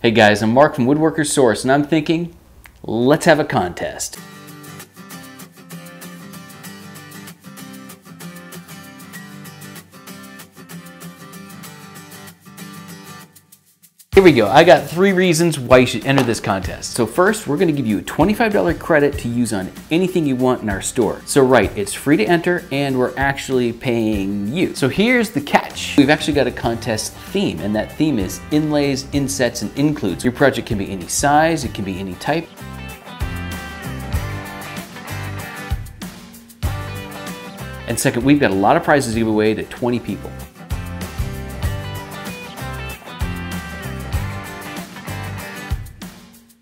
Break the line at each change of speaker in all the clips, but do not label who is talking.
Hey guys, I'm Mark from Woodworker Source, and I'm thinking, let's have a contest. Here we go. I got 3 reasons why you should enter this contest. So first, we're going to give you a $25 credit to use on anything you want in our store. So right, it's free to enter and we're actually paying you. So here's the catch. We've actually got a contest theme, and that theme is inlays, insets, and includes. Your project can be any size, it can be any type. And second, we've got a lot of prizes to give away to 20 people.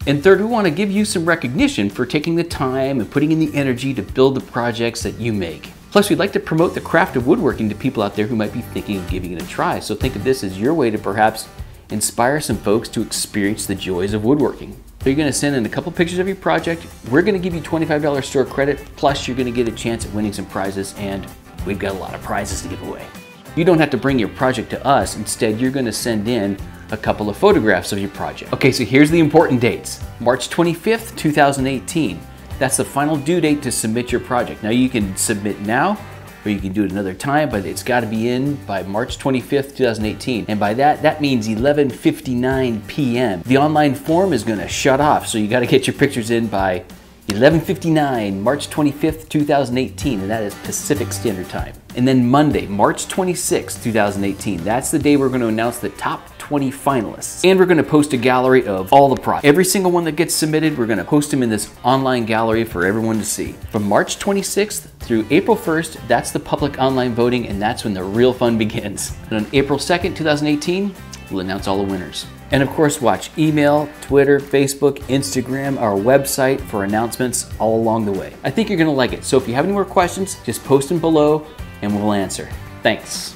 And third, we want to give you some recognition for taking the time and putting in the energy to build the projects that you make. Plus, we'd like to promote the craft of woodworking to people out there who might be thinking of giving it a try. So think of this as your way to perhaps inspire some folks to experience the joys of woodworking. So you're going to send in a couple pictures of your project. We're going to give you $25 store credit, plus you're going to get a chance at winning some prizes, and we've got a lot of prizes to give away. You don't have to bring your project to us. Instead, you're going to send in a couple of photographs of your project. Okay, so here's the important dates. March 25th, 2018. That's the final due date to submit your project. Now you can submit now, or you can do it another time, but it's got to be in by March 25th, 2018. And by that means 11:59 p.m. The online form is going to shut off, so you got to get your pictures in by 11:59, March 25th, 2018, and that is Pacific Standard Time. And then Monday, March 26th, 2018, that's the day we're going to announce the top 20 finalists. And we're going to post a gallery of all the projects. Every single one that gets submitted, we're going to post them in this online gallery for everyone to see. From March 26th through April 1st, that's the public online voting, and that's when the real fun begins. And on April 2nd, 2018, we'll announce all the winners. And of course, watch email, Twitter, Facebook, Instagram, our website for announcements all along the way. I think you're gonna like it. So if you have any more questions, just post them below and we'll answer. Thanks.